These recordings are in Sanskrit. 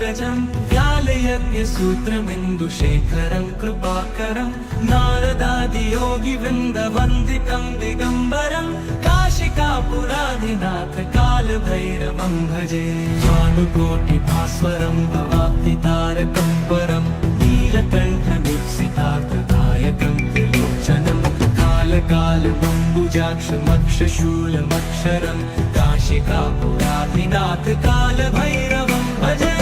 पङ्कजं व्यालयज्ञसूत्रमिन्दुशेखरं कृपाकरं नारदादियोगिवृन्दवन्दितं दिगम्बरं काशिकापुराधिनाथ कालभैरवं भजे भानुकोटिभास्वरं भवाब्धितारकं परं नीलकण्ठमीप्सितार्थदायकं त्रिलोचनं कालकालबम्बुजाक्षमक्षशूलमक्षरं काशिकापुराधिनाथ कालभैरवं भजे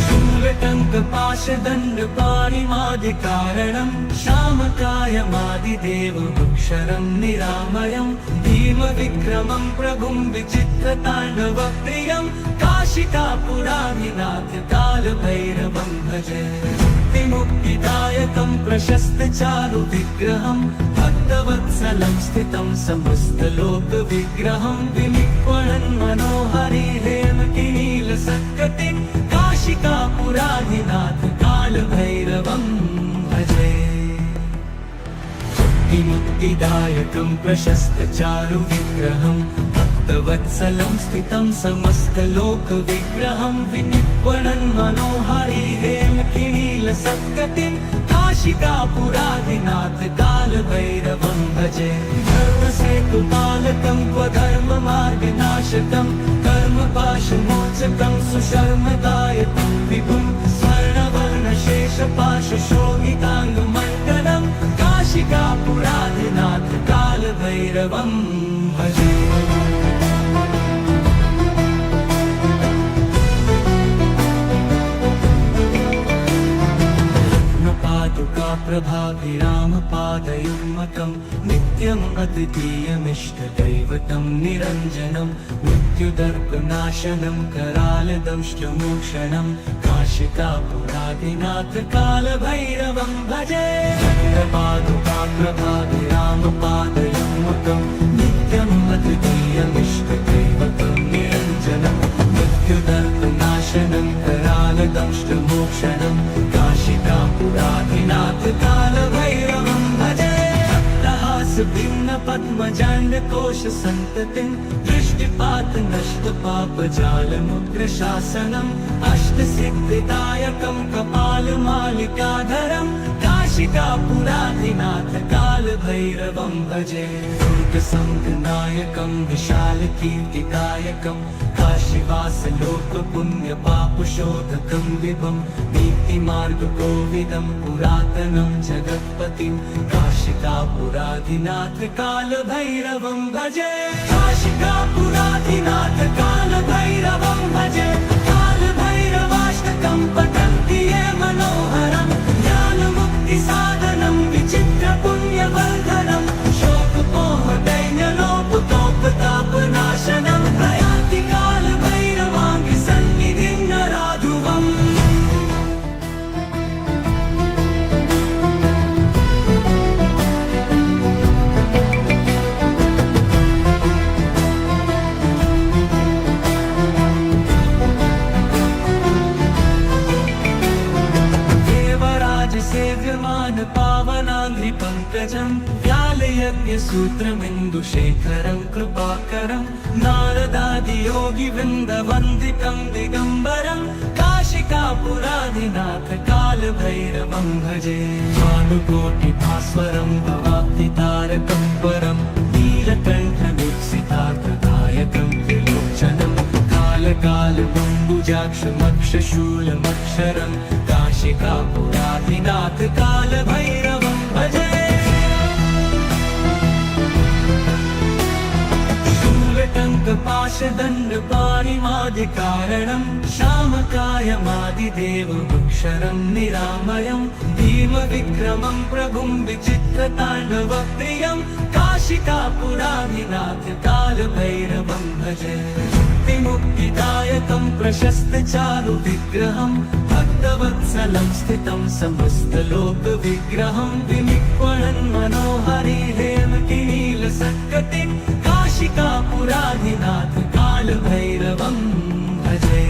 शूलटङ्कपाशदण्डपाणिमादिकारणं श्यामकायमादिदेवमक्षरं निरामयं भीमविक्रमं प्रभुं विचित्रताण्डवप्रियं काशिकापुराधिनाथ कालभैरवं भजे मुक्तिदायकं प्रशस्तचारुविग्रहं भक्तवत्सलं स्थितं समस्तलोकविग्रहं विनिक्वणन् मनोहरि हेमकिनीलसत्कटिं काशिकापुराधिनाथ कालभैरवं भजे मुक्तिदायकं प्रशस्तचारुविग्रहं भक्तवत्सलं स्थितं समस्तलोकविग्रहं विनिक्वणन् मनोहरि हेमकिनीलसत्कटिं काशिकापुराधिनाथ कालभैरवं भजे धर्मसेतुपालकं स्वधर्ममार्गनाशकं कर्मपाशमोचकं सुशर्मदायकं विभुं स्वर्णवर्णशेषपाशशोभिताङ्गमण्डलं काशिकापुराधिनाथ कालभैरवं भजे प्रभाभिरामपादयुग्मकं नित्यम् अद्वितीयमिष्टदैवतं निरञ्जनं मृत्युदर्पनाशनं करालदंष्टमोक्षणं काशिकापुराधिनाथ कालभैरवं भजे प्रभाभिरामपादयुग्मकं नित्यम् अद्वितीयमिष्टदैवतं निरञ्जनं मृत्युदर्पनाशनं करालदंष्टमोक्षणं काशिकापुराधिनाथ कालभैरवं भजे भिन्न पद्मजाण्डकोशसन्ततिं दृष्टिपात नष्टपापजालमुग्रशासनम् अष्टसिद्धिदायकं कपालमालिकाधरं काशिकापुराधिनाथ कालभैरवं भजे दुर्गसङ्गनायकं विशालकीर्तिदायकं काशीवासलोकपुण्यपापशोधकं विभं नीतिमार्गकोविदं पुरातनं जगत्पतिं काशिकापुराधिनाथ कालभैरवं भजे काशिकापुराधिनाथ कालभैरवं भजे कालभैरवाष्टकं पठन्ति ये मनोहरं ज्ञानमुक्तिसाधनं विचित्रपुण्यवर्धनं शोकपोहदैन्यलोपतोपतापनाशनं प्रयाति कालभैरवाङ्घ्रिसन्निधिं नराधुवम् पावनाङ्घ्रिपङ्कजं व्यालयज्ञसूत्रमिन्दुशेखरं कृपाकरं नारदादियोगिवृन्दवन्दितं दिगम्बरं काशिकापुराधिनाथ कालभैरवं भजे भानुकोटिभास्वरं भवाब्धितारकं परं नीलकण्ठमीप्सितार्थदायकं त्रिलोचनं कालकालबम्बुजाक्षमक्षशूलमक्षरं काशिकापुराधिनाथ कालभैरवं भजे शूलटङ्कपाशदण्डपाणिमादिकारणं श्यामकायमादिदेवमक्षरं निरामयं भीमविक्रमं प्रभुं विचित्रताण्डवप्रियं काशिकापुराधिनाथ कालभैरवं भजे मुक्तिदायकं प्रशस्तचारुविग्रहं भक्तवत्सलं स्थितं समस्तलोकविग्रहं विनिक्वणन् मनोहरि हेमकिनीलसत्कटिं काशिकापुराधिनाथ कालभैरवं भजे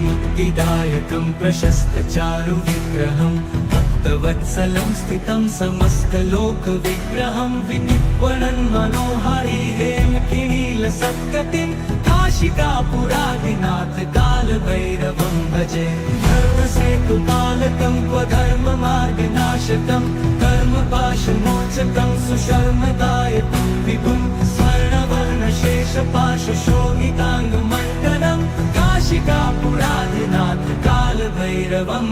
मुक्तिदायकं प्रशस्तचारुविग्रहं भक्तवत्सलं स्थितं समस्तलोकविग्रहं विनिक्वणन् मनोहरि हेमकिनील नीलसत्कटिं काशिकापुरादिनाथ कालभैरवं भजे धर्मसेतुपालकं स्वधर्ममार्गनाशकं कर्मपाशमोचकं सुशर्मदायकं विभुं स्वर्णवर्णशेषपाशशोभिताङ्गमण्डलं काशिकापुरादिनाथ कालभैरवं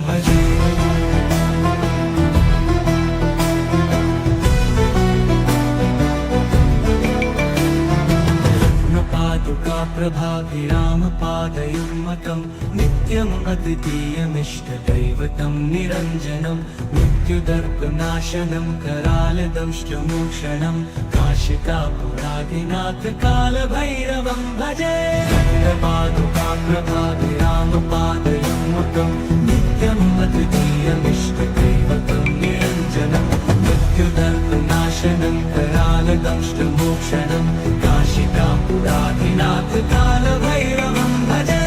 भजे प्रभाभिरामपादयुग्मकं नित्यम् अद्वितीयमिष्टदैवतं निरञ्जनं मृत्युदर्पनाशनं करालदंष्टमोक्षणं काशिकापुरादिनाथ कालभैरवं भजे प्रभाभिरामपादयुग्मकं नित्यम् अद्वितीयमिष्टदैवतं निरञ्जनं मृत्युदर्पनाशनं करालदंष्टमोक्षणं काशिकापुरादिनाथ कालभैरवं भजे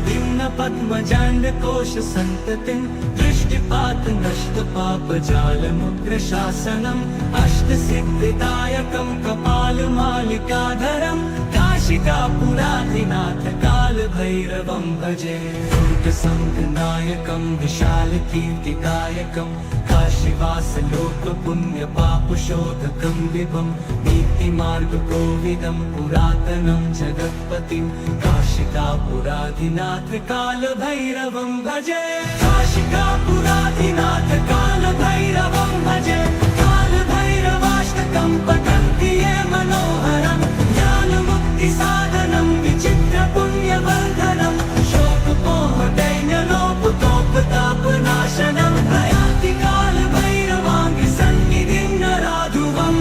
भिन्न पद्मजाण्डकोश सन्ततिं दृष्टिपात नष्ट पापजालमुग्रशासनम् अष्टसिद्धिदायकं कपालमालिकाधरं काशिकापुरादिनाथ कालभैरवं भजे दुर्गसङ्घनायकं विशालकीर्तिदायकं काशीवासलोकपुण्यपापशोधकं विभं नीतिमार्गकोविदं पुरातनं जगत्पतिं काशिकापुरादिनाथ कालभैरवं भजे काशिकापुरादिनाथ कालभैरवं भजे कालभैरवाष्टकं पठन्ति ये मनोहरं ज्ञानमुक्तिसाधनं विचित्रपुण्यवर्धनं शोकमोहदैन्यलोपतोपतापनाशनं प्रयान्ति कालभैरवाङ्गसन्निधिं नराधुवम्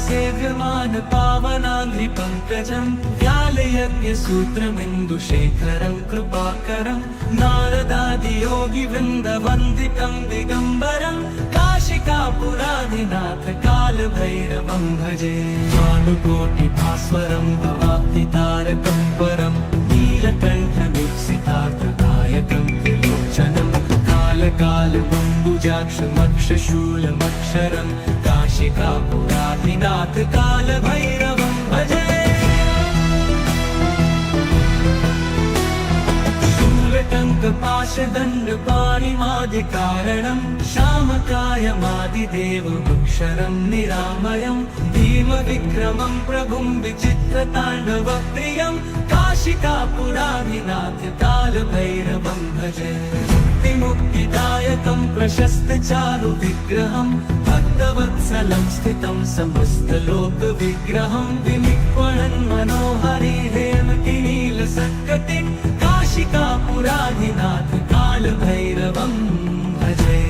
सेव्यमान पावनाङ्घ्रिपङ्कजं व्यालयज्ञसूत्रमिन्दुशेखरं कृपाकरं नारदादियोगिवृन्दवन्दितं दिगम्बरं काशिकापुरादिनाथ कालभैरवं भजे भानुकोटिभास्वरं भवाब्धितारकं परं नीलकण्ठमीप्सितार्थदायकं त्रिलोचनं कालकालबम्बुजाक्षमक्षशूलमक्षरं काशिकापुरादिनाथ कालभैरवं भजे शूलटङ्कपाशदण्डपाणिमादिकारणं श्यामकायमादिदेवमक्षरं निरामयं भीमविक्रमं प्रभुं विचित्रताण्डवप्रियं काशिकापुरादिनाथ कालभैरवं भजे मुक्तिदायकं प्रशस्तचारुविग्रहं भक्तवत्सलं स्थितं समस्तलोकविग्रहं विनिक्वणन् मनोहरि हेमकिनीलसत्कटिं काशिकापुरादिनाथ कालभैरवं भजे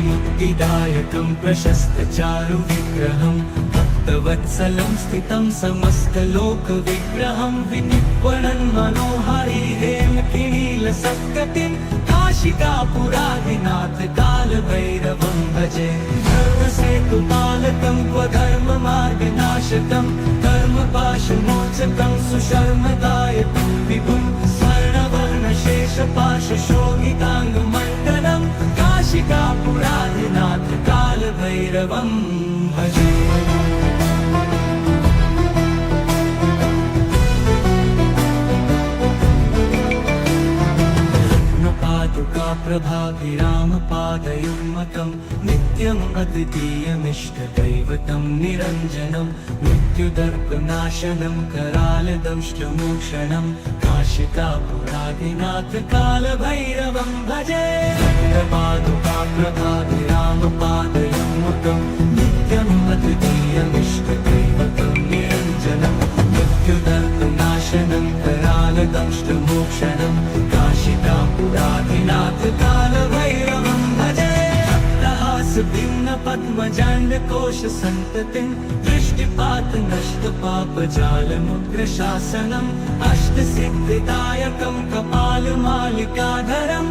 मुक्तिदायकं प्रशस्तचारुविग्रहं भक्तवत्सलं स्थितं समस्तलोकविग्रहं विनिक्वणन् मनोहरि हेमकिनीलसत्कटिं काशिकापुरादिनाथ कालभैरवं भजे धर्मसेतुपालकं स्वधर्ममार्गनाशकं कर्मपाशमोचकं सुशर्मदायकं विभुं स्वर्णवर्णशेषपाशशोभिताङ्गमण्डलं काशिकापुरादिनाथ कालभैरवं भजे प्रभाभिरामपादयुग्मकं नित्यम् अद्वितीयमिष्टदैवतं निरञ्जनं मृत्युदर्पनाशनं करालदंष्टमोक्षणं काशिकापुरादिनाथ कालभैरवं भजे प्रभाभिरामपादयुग्मकं नित्यम् अद्वितीयमिष्टदैवतं निरञ्जनं मृत्युदर्पनाशनं करालदंष्टमोक्षणं काशिकापुरादिनाथ कालभैरवं भजे भिन्न पद्मजाण्डकोश सन्ततिं दृष्टिपात नष्ट पापजालमुग्रशासनम् अष्टसिद्धिदायकं कपालमालिकाधरं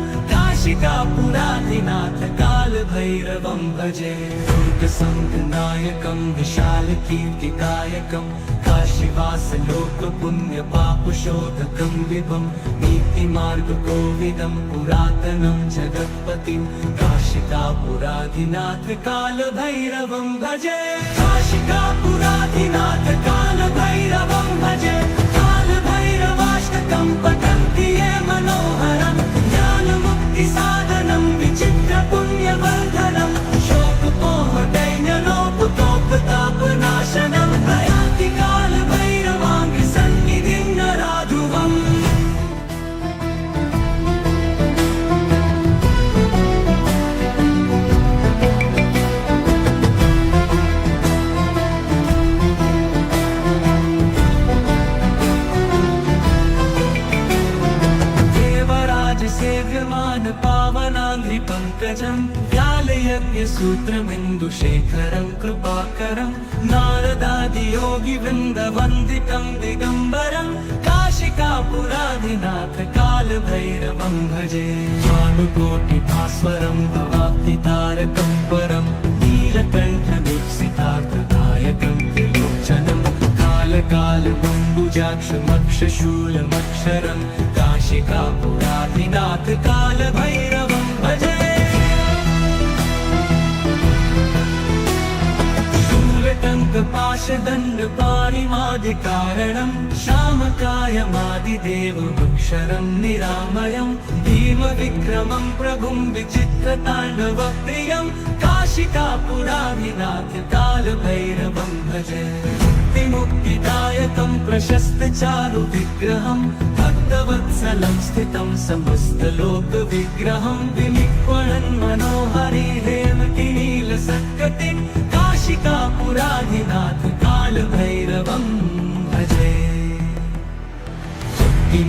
काशिकापुराधिनाथ कालभैरवं भजे दुर्गसङ्घनायकं विशालकीर्तिकायकं काशीवासलोकपुण्यपापशोधकं विभं नीतिमार्गकोविदं पुरातनं जगत्पतिं काशिकापुराधिनाथ कालभैरवं भजे काशिकापुराधिनाथ कालभैरवं भजे कालभैरवाष्टकं पठन्ति ये मनोहरं ज्ञानमुक्तिसाधनं विचित्रपुण्यवर्धनं शोकपोहदैन्यलोपतोपतापनाशनं प्रयान्ति कालभैरवाङ्घ्रिसन्निधिं नराधुवम् सेव्यमान पावनाङ्घ्रिपङ्कजं व्यालयज्ञसूत्रमिन्दुशेखरं कृपाकरं नारदादियोगिवृन्दवन्दितं दिगम्बरं काशिकापुराधिनाथ कालभैरवं भजे भानुकोटिभास्वरं भवाब्धितारकं परं नीलकण्ठमीप्सितार्थदायकं त्रिलोचनं कालकालमम्बुजाक्षमक्षशूलमक्षरं काशिकापुराधिनाथ कालभैरवं भजे शूलटङ्कपाशदण्डपाणिमादिकारणं श्यामकायमादिदेवमक्षरं निरामयं भीमविक्रमं प्रभुं विचित्रताण्डवप्रियं काशिकापुराधिनाथ कालभैरवं भजे मुक्तिदायकं प्रशस्तचारुविग्रहं भक्तवत्सलं स्थितं समस्तलोकविग्रहं विनिक्वणन् मनोहरि हेमकिनीलसत्कटिं काशिकापुराधिनाथ कालभैरवं भजे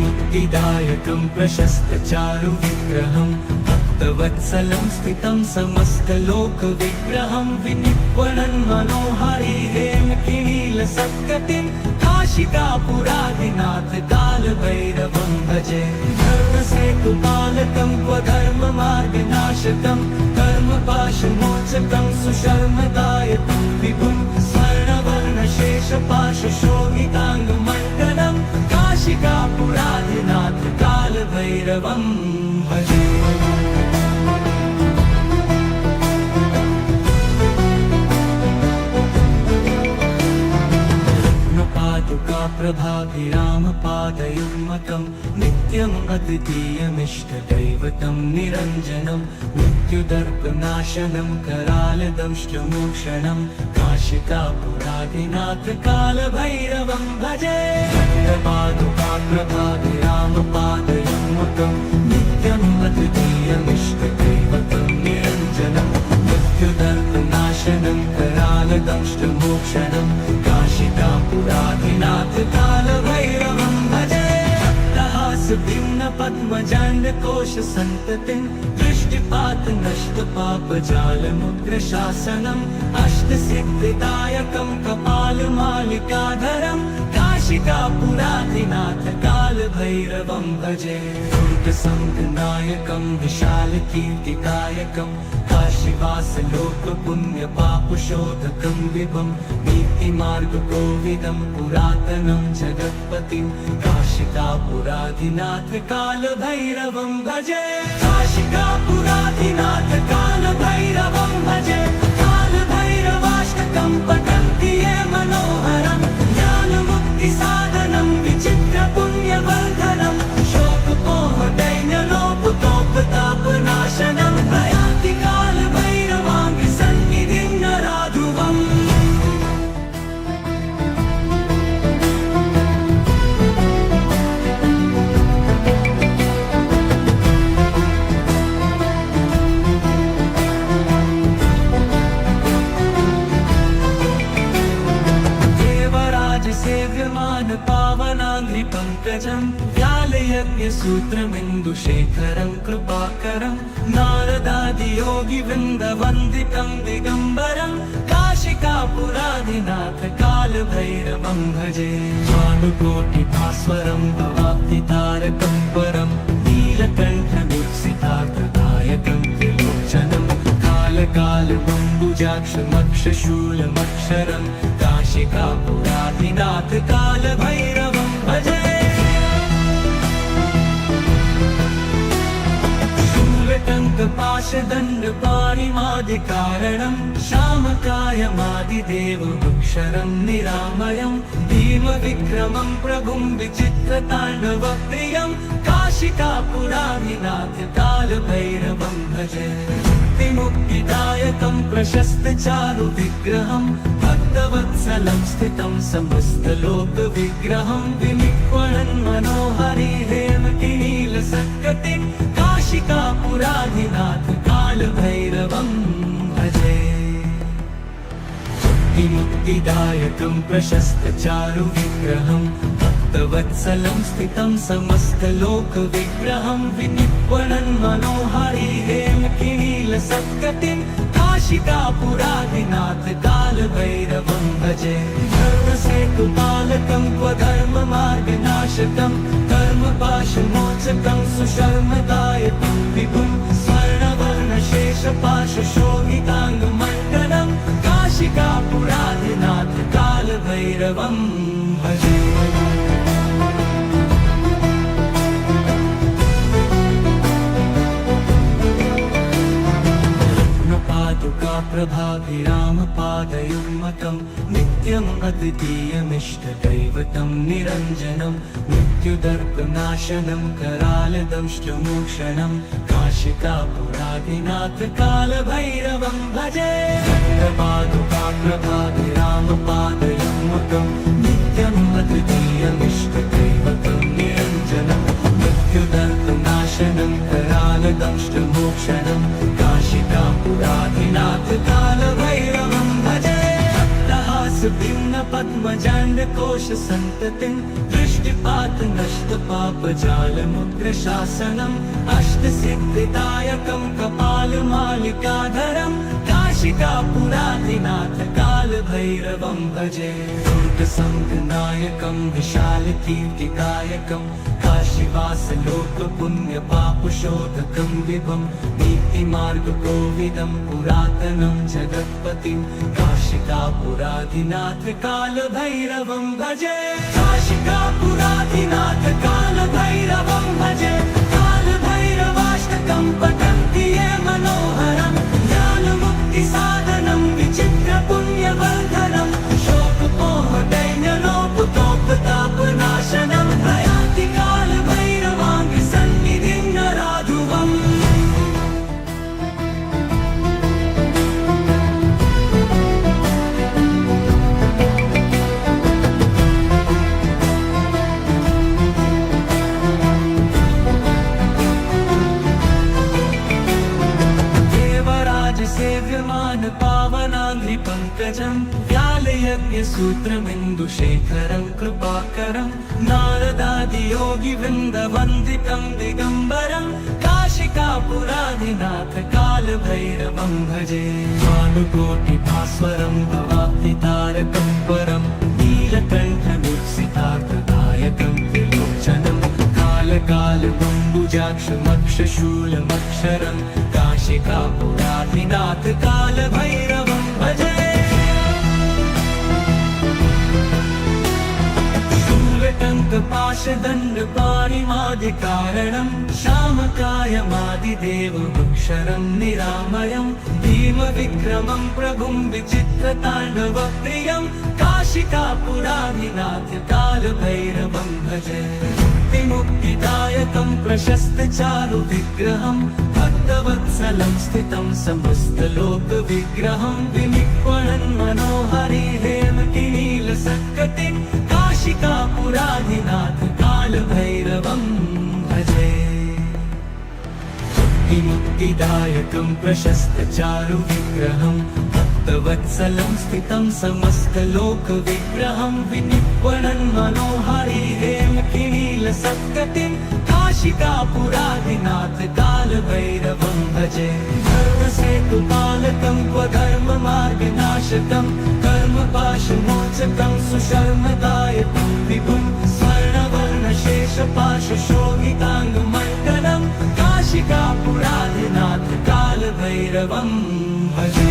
मुक्तिदायकं प्रशस्तचारुविग्रहं भक्तवत्सलं स्थितं समस्तलोकविग्रहं विनिक्वणन् मनोहरि हेमकिनीलसत्कटिं काशिकापुराधिनाथ कालभैरवं भजे धर्मसेतुपालकं स्वधर्ममार्गनाशकं कर्मपाशमोचकं सुशर्मदायकं विभुं स्वर्णवर्णशेषपाशशोभिताङ्गमण्डलं काशिकापुराधिनाथ कालभैरवं भजे प्रभाभिरामपादयुग्मकं नित्यम् अद्वितीयमिष्टदैवतं निरञ्जनं मृत्युदर्पनाशनं करालदंष्टमोक्षणं काशिकापुराधिनाथ कालभैरवं भजे प्रभाभिरामपादयुग्मकं नित्यम् अद्वितीयमिष्टदैवतं निरञ्जनं मृत्युदर्पनाशनं करालदंष्टमोक्षणं काशिकापुराधिनाथ कालभैरवं भजे पद्मजाण्डकोशसन्ततिं दृष्टिपातनष्टपापजालमुग्रशासनम् अष्टसिद्धिदायकं कपालमालिकाधरं काशिकापुराधिनाथ कालभैरवं भजे दुर्गसङ्घनायकं विशालकीर्तिकायकं काशीवासलोकपुण्यपापशोधकं विभं नीतिमार्गकोविदं पुरातनं जगत्पतिं काशिकापुराधिनाथ कालभैरवं भजे काशिकापुराधिनाथ कालभैरवं भजे कालभैरवाष्टकं पठन्ति ये मनोहरं ज्ञानमुक्तिसाधनं विचित्रपुण्यवर्धनं शोकपोहदैन्यलोपतोपतापनाशनं प्रयान्ति कालभैरवाङ्घ्रिसन्निधिं नराधुवम् पावनाङ्घ्रिपङ्कजं व्यालयज्ञसूत्रमिन्दुशेखरं कृपाकरं नारदादियोगिवृन्दवन्दितं दिगम्बरं काशिकापुराधिनाथ कालभैरवं भजे भानुकोटिभास्वरं भवाब्धितारकं परं नीलकण्ठमीप्सितार्थदायकं कालबम्बुजाक्षमक्षशूलमक्षरं काशिकापुराधिनाथ कालभैरवं भजे शूलटङ्कपाशदण्डपाणिमादिकारणं श्यामकायमादिदेवमक्षरं निरामयं भीमविक्रमं प्रभुं विचित्रताण्डवप्रियं काशिकापुराधिनाथ कालभैरवं भजे मुक्तिदायकं प्रशस्तचारुविग्रहं भक्तवत्सलं स्थितं समस्तलोकविग्रहं विनिक्वणन् मनोहरि हेमकिनीलसत्कटिं काशिकापुराधिनाथ कालभैरवं भजे मुक्तिदायकं प्रशस्तचारुविग्रहं भक्तवत्सलं स्थितं समस्तलोकविग्रहं विनिक्वणन् मनोहरि हेमकिनीलसत्कटिं काशिकापुराधिनाथ कालभैरवं भजे धर्मसेतुपालकं स्वधर्ममार्गनाशकं कर्मपाशमोचकं सुशर्मदायकं विभुं स्वर्णवर्णशेषपाशशोभिताङ्गमण्डलं काशिकापुराधिनाथ कालभैरवं भजे प्रभाभिरामपादयुग्मकं नित्यम् अद्वितीयमिष्टदैवतं निरञ्जनं मृत्युदर्पनाशनं करालदंष्टमोक्षणं काशिकापुराधिनाथ कालभैरवं भजे प्रभाभिरामपादयुग्मकं नित्यम् अद्वितीयमिष्टदैवतं निरञ्जनं मृत्युदर्पनाशनं करालदंष्टमोक्षणं काशिकापुराधिनाथ कालभैरवं भजे भिन्नपद्मजाण्डकोशसन्ततिं दृष्टिपातनष्टपापजालमुग्रशासनम् अष्टसिद्धिदायकं कपालमालिकाधरं काशिकापुराधिनाथ कालभैरवं भजे दुर्गसङ्गनायकं विशालकीर्तिदायकं काशीवासलोकपुण्यपापशोधकं विभं नीतिमार्गकोविदं पुरातनं जगत्पतिं काशिकापुराधिनाथ कालभैरवं भजे काशिकापुराधिनाथ कालभैरवं भजे कालभैरवाष्टकं पठन्ति ये मनोहरं ज्ञानमुक्तिसाधनं विचित्रपुण्यवर्धनं शोकमोहदैन्यलोपतोपतापनाशनं प्रयान्ति कालभैरवाङ्गसन्निधिं नराधुवम् सेव्यमान पावनाङ्घ्रिपङ्कजं व्यालयज्ञसूत्रमिन्दुशेखरं कृपाकरं नारदादियोगिवृन्दवन्दितं दिगम्बरं काशिकापुराधिनाथ कालभैरवं भजे भानुकोटिभास्वरं भवाब्धितारकं परं नीलकण्ठमुत्सितार्थदायकं त्रिलोचनं कालकालबम्बुजाक्षमक्षशूलमक्षरं काशिकापुराधिनाथ कालभैरवं भजे शूलटङ्कपाशदण्डपाणिमादिकारणं श्यामकायमादिदेवमक्षरं निरामयं भीमविक्रमं प्रभुं विचित्रताण्डवप्रियं काशिकापुराधिनाथ कालभैरवं भजे मुक्तिदायकं प्रशस्तचारुविग्रहं भक्तवत्सलं स्थितं समस्तलोकविग्रहं विनिक्वणन् मनोहरि हेमकिनीलसत्कटिं काशिकापुराधिनाथ कालभैरवं भजे मुक्तिदायकं प्रशस्तचारुविग्रहं भक्तवत्सलं स्थितं समस्तलोकविग्रहं विनिक्वणन् मनोहरि हेमकिनीलसत्कटिं काशिकापुराधिनाथ कालभैरवं भजे धर्मसेतुपालकं स्वधर्ममार्गनाशकं कर्मपाशमोचकं सुशर्मदायकं विभुं स्वर्णवर्णशेषपाशशोभिताङ्गमण्डलं काशिकापुराधिनाथ कालभैरवं भजे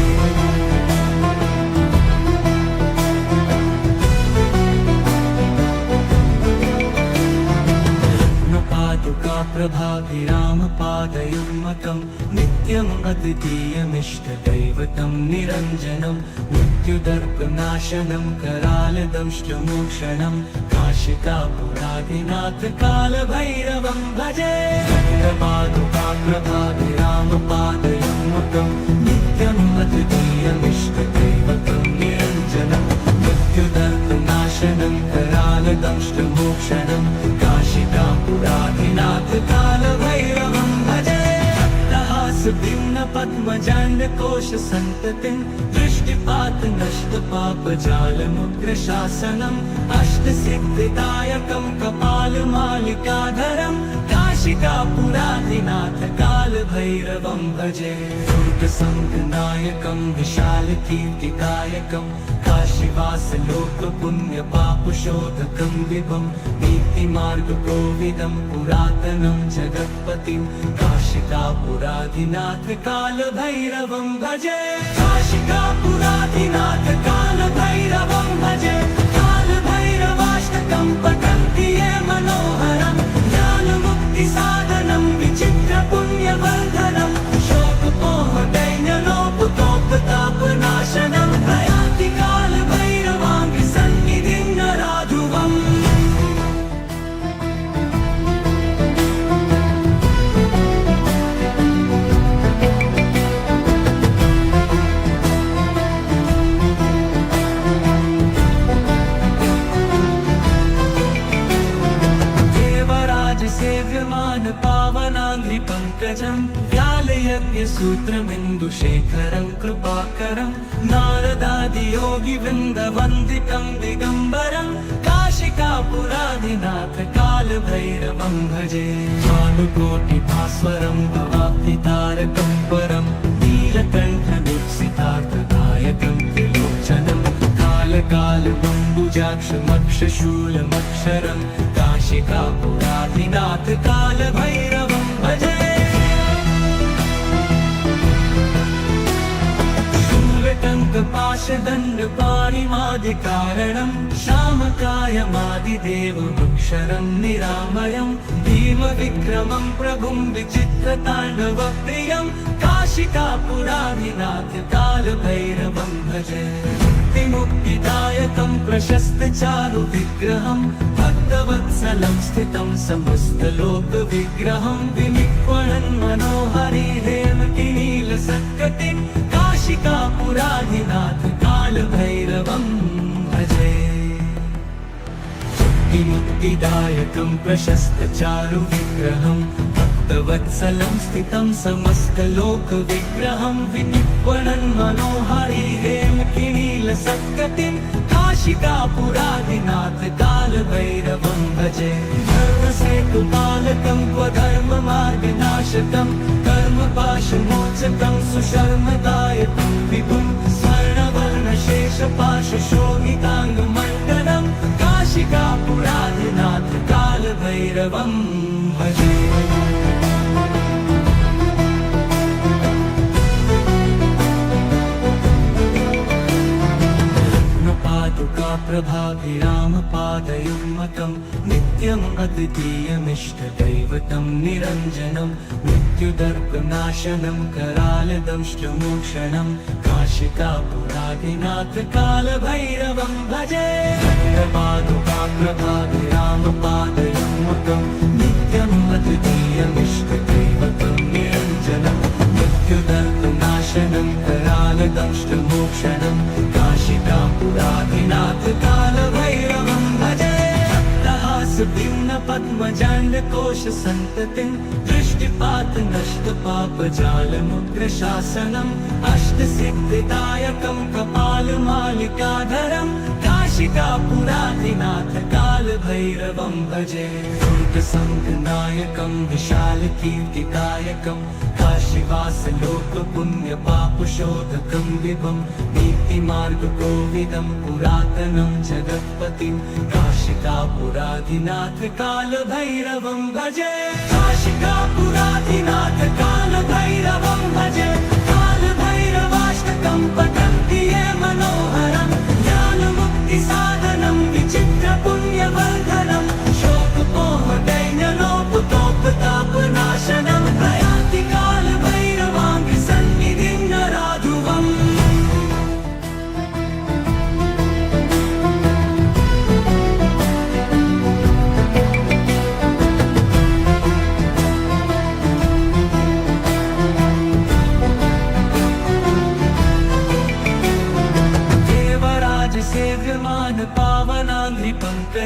कालभैरवोऽनुकाप्रभाभिरामपादयुग्मकं नित्यम् अद्वितीयमिष्टदैवतं निरञ्जनं मृत्युदर्पनाशनं करालदंष्टमोक्षणं काशिकापुराधिनाथ कालभैरवं भजे कालभैरवोऽनुकाप्रभाभिरामपादयुग्मकं नित्यम् अद्वितीयमिष्टदैवतं निरञ्जनं मृत्युदर्पनाशनं करालदंष्टमोक्षणं काशिकापुराधिनाथ कालभैरवं भजे भिन्न पद्मजाण्डकोश सन्ततिं दृष्टिपात नष्ट पापजालमुग्रशासनम् अष्टसिद्धिदायकं कपालमालिकाधरं काशिकापुराधिनाथ कालभैरवं भजे दुर्गसङ्गनायकं विशालकीर्तिदायकं काशीवासलोकपुण्यपापशोधकं विभं नीतिमार्गकोविदं पुरातनं जगत्पतिं काशिकापुराधिनाथ कालभैरवं भजे काशिकापुराधिनाथ कालभैरवं भजे कालभैरवाष्टकं पठन्ति ये मनोहरं ज्ञानमुक्तिसाधनं विचित्रपुण्यवर्धनं शोकमोहदैन्यलोपतोपतापनाशनं प्रयान्ति कालभैरवाङ्घ्रिसन्निधिं नराधुवम् सेव्यमान पावनाङ्घ्रिपङ्कजं व्यालयज्ञसूत्रमिन्दुशेखरं कृपाकरं नारदादियोगिवृन्दवन्दितं दिगम्बरं काशिकापुराधिनाथ कालभैरवं भजे भानुकोटिभास्वरं भवाब्धितारकं परं नीलकण्ठदीप्सितार्थदायकं त्रिलोचनं कालकालमम्बुजाक्षमक्षशूलमक्षरं काशिकापुराधिनाथ कालभैरवं भजे शूलटङ्कपाशदण्डपाणिमादिकारणं श्यामकायमादिदेवमक्षरं निरामयं भीमविक्रमं प्रभुं विचित्रताण्डवप्रियं काशिकापुराधिनाथ कालभैरवं भजे मुक्तिदायकं प्रशस्तचारुविग्रहं भक्तवत्सलं स्थितं समस्तलोकविग्रहं विनिक्वणन् मनोहरि हेमकिनीलसत्कटिं काशिकापुराधिनाथ कालभैरवं भजे मुक्तिदायकं प्रशस्तचारुविग्रहं भक्तवत्सलं स्थितं समस्तलोकविग्रहं विनिक्वणन् मनोहरि हेमकिनीलसत्कटिं काशिकापुराधिनाथ कालभैरवं भजे धर्मसेतुपालकं स्वधर्ममार्गनाशकं कर्मपाशमोचकं सुशर्मदायकं विभुं स्वर्णवर्णशेषपाशशोभिताङ्गमण्डलं काशिकापुराधिनाथ कालभैरवं भजे प्रभाभिरामपादयुग्मकं नित्यम् अद्वितीयमिष्टदैवतं निरञ्जनं मृत्युदर्पनाशनं करालदंष्टमोक्षणं काशिकापुराधिनाथ कालभैरवं भजे प्रभाभिरामपादयुग्मकं नित्यम् अद्वितीयमिष्टदैवतं निरञ्जनं मृत्युदर्पनाशनं करालदंष्टमोक्षणं काशिकापुराधिनाथ कालभैरवं भजे भिन्न पद्मजाण्डकोश सन्ततिं दृष्टिपात नष्ट पापजालमुग्रशासनम् अष्टसिद्धिदायकं कपालमालिकाधरं काशिकापुराधिनाथ कालभैरवं भजे दुर्गसङ्गनायकं विशालकीर्तिदायकं काशीवासलोकपुण्यपापशोधकं विभं नीतिमार्गकोविदं पुरातनं जगत्पतिं काशिकापुराधिनाथ कालभैरवं भजे काशिकापुराधिनाथ कालभैरवं भजे कालभैरवाष्टकं पठन्ति ये मनोहरं ज्ञानमुक्तिसाधनं विचित्रपुण्यवर्धनं शोकमोहदैन्यलोपतोपताप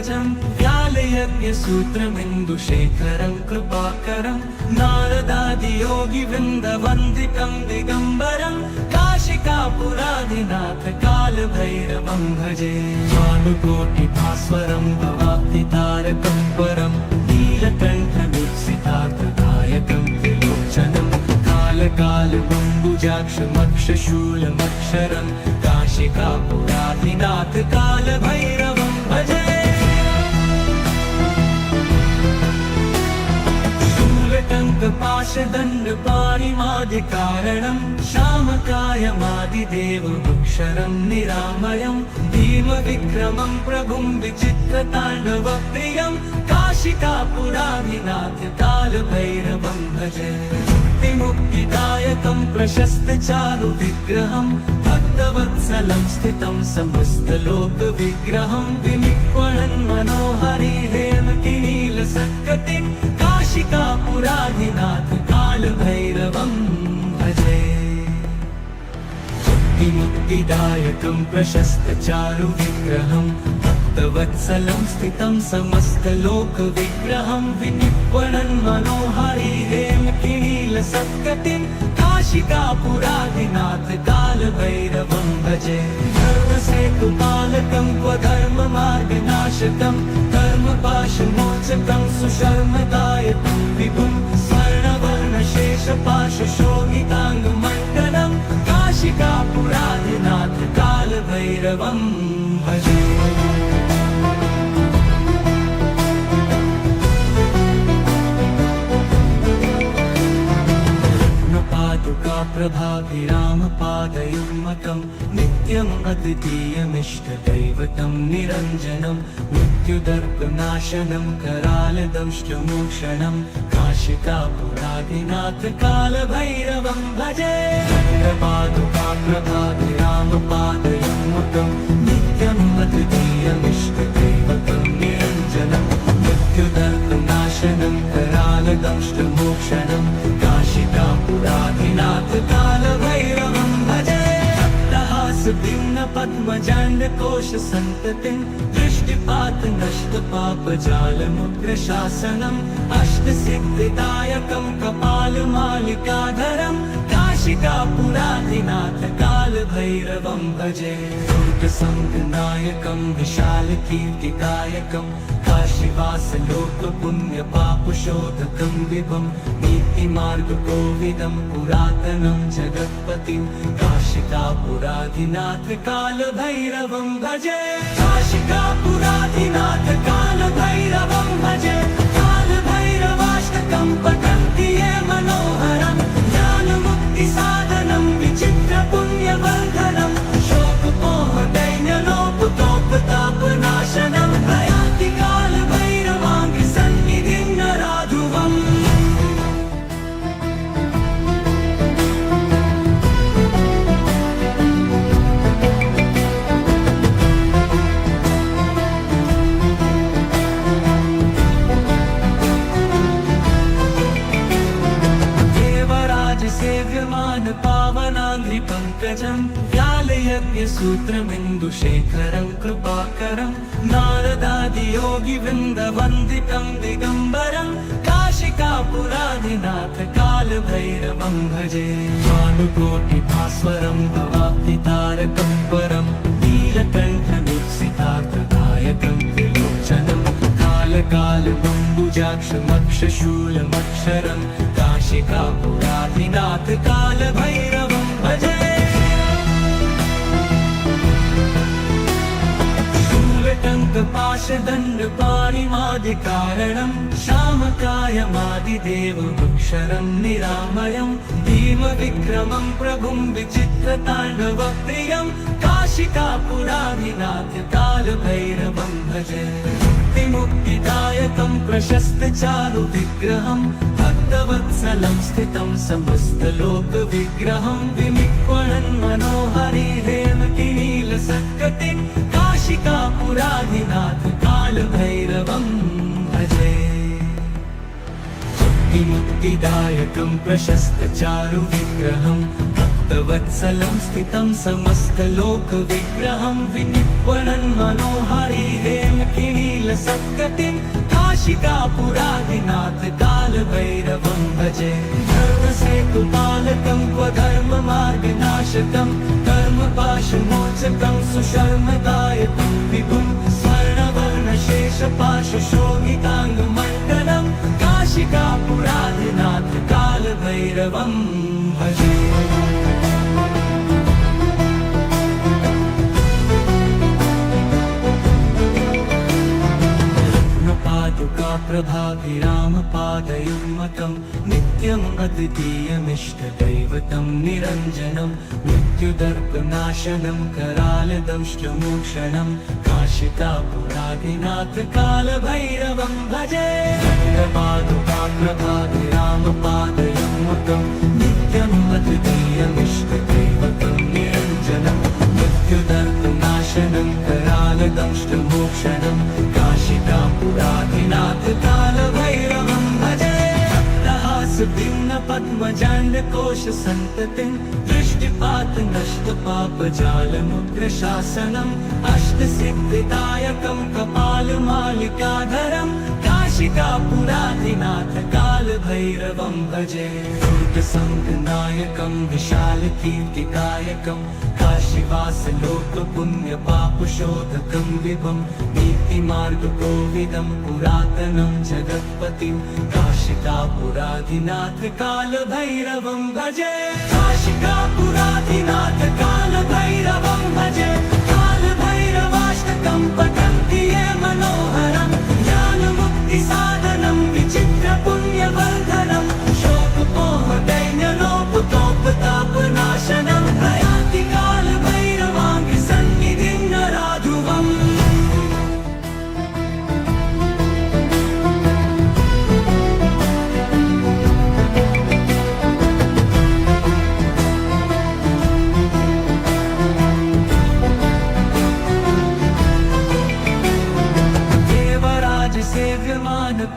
पङ्कजं व्यालयज्ञसूत्रमिन्दुशेखरं कृपाकरं नारदादियोगिवृन्दवन्दितं दिगम्बरं काशिकापुराधिनाथ कालभैरवं भजे भानुकोटिभास्वरं भवाब्धितारकं परं नीलकण्ठवीक्षितार्थदायकं त्रिलोचनं कालकालबम्बुजाक्षमक्षशूलमक्षरं काशिकापुराधिनाथ कालभैरवं भजे शूलटङ्कपाशदण्डपाणिमादिकारणं श्यामकायमादिदेवमक्षरं निरामयं भीमविक्रमं प्रभुं विचित्रताण्डवप्रियं काशिकापुराधिनाथ कालभैरवं भजे मुक्तिदायकं प्रशस्तचारुविग्रहं भक्तवत्सलं स्थितं समस्तलोकविग्रहं विनिक्वणन् मनोहरिहेमकिनीलसत्कटिं काशिकापुराधिनाथ कालभैरवं भजे मुक्तिदायकं प्रशस्तचारुविग्रहं भक्तवत्सलं स्थितं समस्तलोकविग्रहं विनिक्वणन् मनोहरिहेमकिनीलसत्कटिं काशिकापुराधिनाथ कालभैरवं भजे धर्मसेतुपालकं क्वधर्ममार्गनाशकं कर्मपाशमोचकं सुशर्मदायकं विभुं स्वर्णवर्णशेषपाशशोभिताङ्गमण्डलं काशिकापुराधिनाथ कालभैरवं भजे प्रभाभिरामपादयुग्मकं नित्यम् अद्वितीयमिष्टदैवतं निरञ्जनं मृत्युदर्पनाशनं करालदंष्टमोक्षणं काशिकापुराधिनाथ कालभैरवं भजे प्रभाभिरामपादयुग्मकं नित्यम् अद्वितीयमिष्टदैवतं निरञ्जनं मृत्युदर्पनाशनं करालदंष्टमोक्षणं काशिकापुराधिनाथ कालभैरवं भजे भक्तहासभिन्नपद्मजाण्डकोशसन्ततिं दृष्टिपातनष्टपापजालमुग्रशासनम् अष्टसिद्धिदायकं कपालमालिकाधरं काशिकापुराधिनाथ कालभैरवं भजे दुर्गसङ्गनायकं विशालकीर्तिदायकं काशीवासलोकपुण्यपापशोधकं विभं नीतिमार्गकोविदं पुरातनं जगत्पतिं काशिकापुराधिनाथ कालभैरवं भजे काशिकापुराधिनाथ कालभैरवं भजे कालभैरवाष्टकं पठन्ति ये मनोहरं ज्ञानमुक्तिसाधनं विचित्रपुण्यवर्धनं शोकमोहदैन्यलोपतोपतापनाशनं प्रयान्ति कालभैरवाङ्घ्रिसन्निधिं नराधुवम् सेव्यमान पावनाङ्घ्रिपङ्कजं व्यालयज्ञसूत्रमिन्दुशेखरं कृपाकरं नारदादियोगिवृन्दवन्दितं दिगम्बरं काशिकापुराधिनाथ कालभैरवं भजे भानुकोटिभास्वरं भवाब्धितारकं परं नीलकण्ठवीक्षितार्थदायकं त्रिलोचनं कालकालबम्बुजाक्षमक्षशूलमक्षरं काशिकापुराधिनाथ कालभैरवं भजे शूलटङ्कपाशदण्डपाणिमादिकारणं श्यामकायमादिदेवमक्षरं निरामयं भीमविक्रमं प्रभुं विचित्रताण्डवप्रियं काशिकापुराधिनाथ कालभैरवं भजे मुक्तिदायकं प्रशस्तचारुविग्रहं भक्तवत्सलं स्थितं समस्तलोकविग्रहं विनिक्वणन् मनोहरिहेमकिनीलसत्कटिं काशिकापुराधिनाथ कालभैरवं भजे मुक्तिदायकं प्रशस्तचारुविग्रहं भक्तवत्सलं स्थितं समस्तलोकविग्रहं विनिक्वणन् मनोहरिहेमकिनीलसत्कटिं नीलसत्कटिं काशिकापुरादिनाथ कालभैरवं भजे धर्मसेतुपालकं क्व धर्ममार्गनाशकं कर्मपाशमोचकं सुशर्मदायकं विभुं स्वर्णवर्णशेषपाशशोभिताङ्गमण्डलं काशिकापुरादिनाथ कालभैरवं भजे प्रभाभिरामपादयुग्मकं नित्यम् अद्वितीयमिष्टदैवतं निरञ्जनं मृत्युदर्पनाशनं करालदंष्टमोक्षणं काशिकापुरादिनाथ कालभैरवं भजे प्रभाभिरामपादयुग्मकं नित्यम् अद्वितीयमिष्टदैवतं निरञ्जनं मृत्युदर्पनाशनं करालदंष्टमोक्षणं काशिकापुरादिनाथ कालभैरवं भजे भिन्न पद्मजाण्डकोश सन्ततिं दृष्टिपात नष्टपापजालमुग्रशासनम् अष्टसिद्धिदायकं कपालमालिकाधरं काशिकापुरादिनाथ कालभैरवं भजे दुर्गसङ्गनायकं विशालकीर्तिदायकं काशीवासलोकपुण्यपापशोधकं विभं नीतिमार्गकोविदं पुरातनं जगत्पतिं काशिकापुरादिनाथ कालभैरवं भजे काशिकापुरादिनाथ कालभैरवं भजे कालभैरवाष्टकं पठन्ति ये मनोहरं ज्ञानमुक्तिसाधनं विचित्रपुण्यवर्धनं शोकपोहदैन्यलोपतोपतापनाशनं प्रयान्ति कालभैरवाङ्घ्रिसन्निधिं नराधुवम्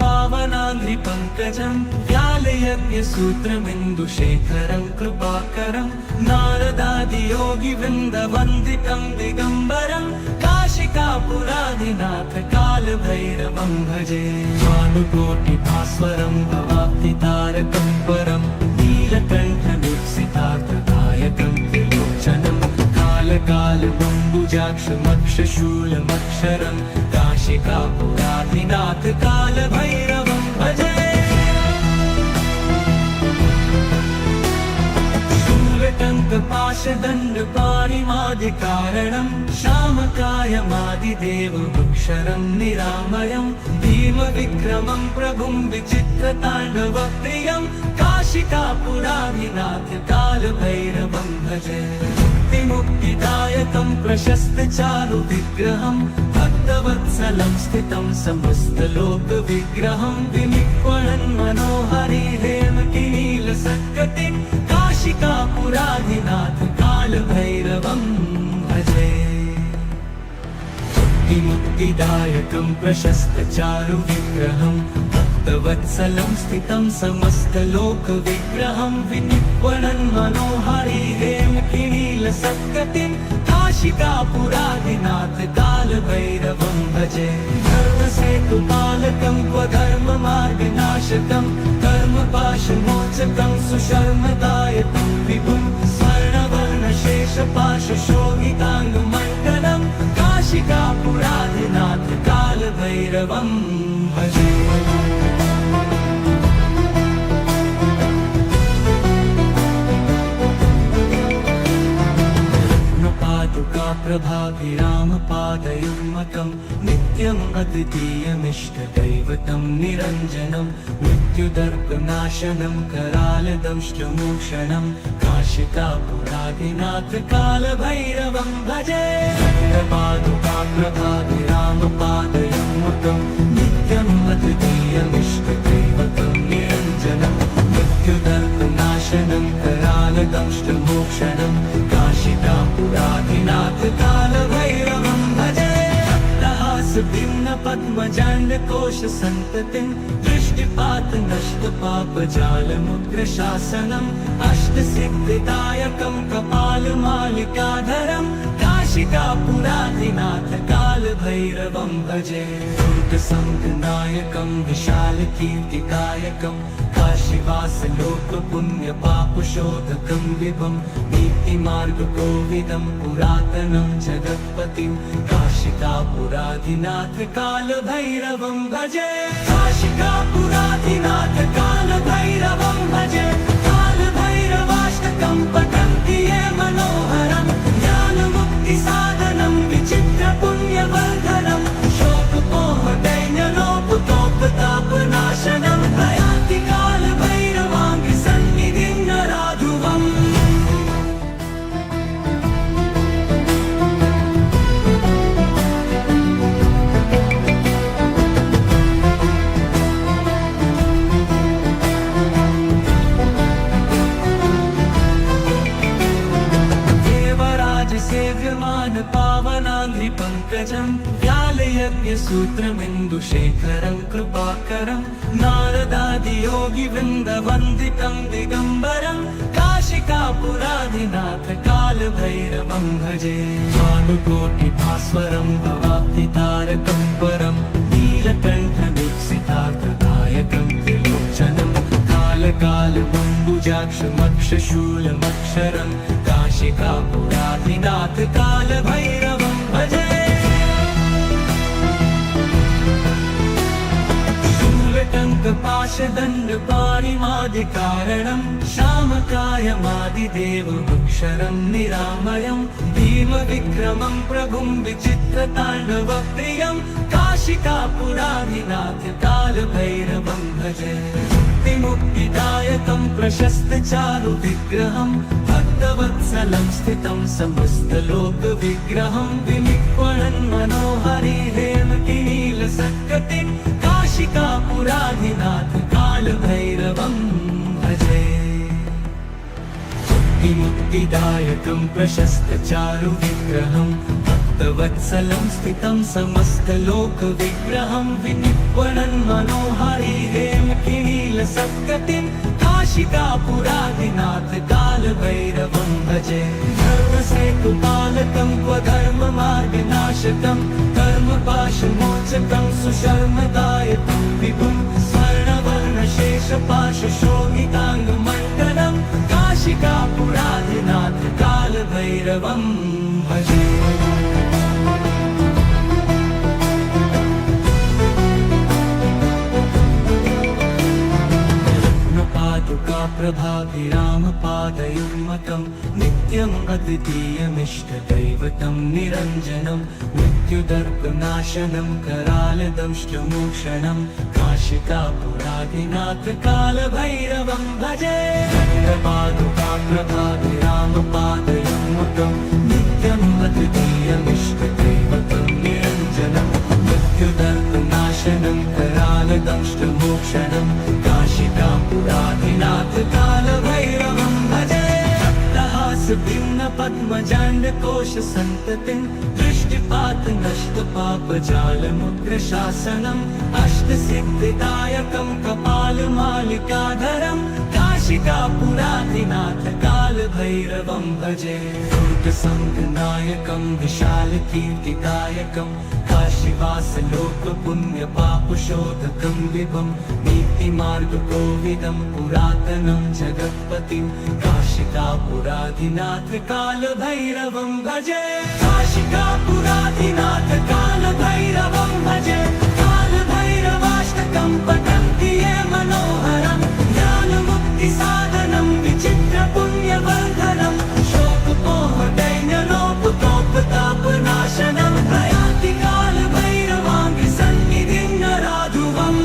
पावनाङ्घ्रिपङ्कजं व्यालयज्ञसूत्रमिन्दुशेखरं कृपाकरं नारदादियोगिवृन्दवन्दितं दिगम्बरं काशिकापुरादिनाथ कालभैरवं भजे भानुकोटिभास्वरं भवाब्धितारकं परं नीलकण्ठमीप्सितार्थदायकं त्रिलोचनं कालकालमम्बुजाक्षमक्षशूलमक्षरं काशिकापुरादिनाथ कालभैरवं भजे शूलटङ्कपाशदण्डपाणिमादिकारणं श्यामकायमादिदेवमुक्षरं निरामयं भीमविक्रमं प्रभुं विचित्रताण्डवप्रियं काशिकापुरादिनाथ कालभैरवं भजे मुक्तिदायकं प्रशस्तचारुविग्रहं भक्तवत्सलं स्थितं समस्तलोकविग्रहं विनिक्वणन् मनोहरि हेमकिनीलसत्कटिं काशिकापुरादिनाथ कालभैरवं भजे मुक्तिदायकं प्रशस्तचारुविग्रहं भक्तवत्सलं स्थितं समस्तलोकविग्रहं विनिक्वणन् मनोहरि हेमकिनीलसत्कटिं काशिकापुरादिनाथ कालभैरवं भजे धर्मसेतुपालकं क्व धर्ममार्गनाशकं कर्मपाशमोचकं सुशर्मदायकं विभुं स्वर्णवर्णशेषपाशशोभिताङ्गमण्डलं काशिकापुरादिनाथ कालभैरवं भजे प्रभाभिरामपादयुग्मकं नित्यम् अद्वितीयमिष्टदैवतं निरञ्जनं मृत्युदर्पनाशनं करालदंष्टमोक्षणं काशिकापुरादिनाथ कालभैरवं भजे प्रभाभिरामपादयुग्मकं नित्यम् अद्वितीयमिष्टदैवतं निरञ्जनं मृत्युदर्पनाशनं करालदंष्टमोक्षणं काशिकापुरादिनाथ कालभैरवं भजे भिन्न पद्मजाण्डकोश सन्ततिं दृष्टिपात नष्टपापजालमुग्रशासनम् अष्टसिद्धिदायकं कपालमालिकाधरं काशिकापुराधिनाथ कालभैरवं भजे दुर्गसङ्घनायकं विशालकीर्तिकायकं काशीवासलोकपुण्यपापशोधकं विभं नीतिमार्गकोविदं पुरातनं जगत्पतिं काशिकापुराधिनाथ कालभैरवं भजे काशिकापुराधिनाथ कालभैरवं भजे कालभैरवाष्टकं पठन्ति ये मनोहरं ज्ञानमुक्तिसाधनं विचित्रपुण्यवर्धनं शोकपोहदैन्यलोपतोपतापनाशनं प्रयाति कालभैरवाङ्घ्रिसन्निधिं नराधुवम् सेव्यमान पावनाङ्घ्रिपङ्कजं व्यालयज्ञसूत्रमिन्दुशेखरं कृपाकरं नारदादियोगिवृन्दवन्दितं दिगम्बरं काशिकापुराधिनाथ कालभैरवं भजे भानुकोटिभास्वरं भवाब्धितारकं परं नीलकण्ठदीप्सितार्थदायकं त्रिलोचनं कालकालबम्बुजाक्षमक्षशूलमक्षरं काशिकापुराधिनाथ कालभैरवं भजे शूलटङ्कपाशदण्डपाणिमादिकारणं श्यामकायमादिदेवमक्षरं निरामयं भीमविक्रमं प्रभुं विचित्रताण्डवप्रियं काशिकापुराधिनाथ कालभैरवं भजे मुक्तिदायकं प्रशस्तचारुविग्रहं भक्तवत्सलं स्थितं समस्तलोकविग्रहं विनिक्वणन् मनोहरिहेमकिनीलसत्कटिं काशिकापुराधिनाथ कालभैरवं भजे मुक्तिदायकं प्रशस्तचारुविग्रहं भक्तवत्सलं स्थितं समस्तलोकविग्रहं विनिक्वणन् मनोहरिहेमकिनीलसत्कटिं काशिकापुराधिनाथ कालभैरवं भजे धर्मसेतुपालकं स्वधर्ममार्गनाशकं कर्मपाशमोचकं सुशर्मदायकं विभुं स्वर्णवर्णशेषपाशशोभिताङ्गमण्डलं काशिकापुराधिनाथ कालभैरवं भजे प्रभाभिरामपादयुग्मकं नित्यम् अद्वितीयमिष्टदैवतं निरञ्जनं मृत्युदर्पनाशनं करालदंष्टमोक्षणं काशिकापुराधिनाथ कालभैरवं भजे प्रभाभिरामपादयुग्मकं नित्यम् अद्वितीयमिष्टदैवतं निरञ्जनं मृत्युदर्पनाशनं करालदंष्टमोक्षणं काशिकापुराधिनाथ कालभैरवं भजे भिन्नपद्मजाण्डकोशसन्ततिं दृष्टिपातनष्टपापजालमुग्रशासनम् अष्टसिद्धिदायकं कपालमालिकाधरं काशिकापुराधिनाथ कालभैरवं भजे दुर्गसङ्घनायकं विशालकीर्तिकायकं काशीवासलोकपुण्यपापशोधकं विभं नीतिमार्गकोविदं पुरातनं जगत्पतिं काशिकापुराधिनाथ कालभैरवं भजे काशिकापुराधिनाथ कालभैरवं भजे कालभैरवाष्टकं पठन्ति ये मनोहरं ज्ञानमुक्तिसाधनं विचित्रपुण्यवर्धनं शोकपोहदैन्यलोपतोपतापनाशनं प्रयाति कालभैरवाङ्घ्रिसन्निधिं नराधुवम्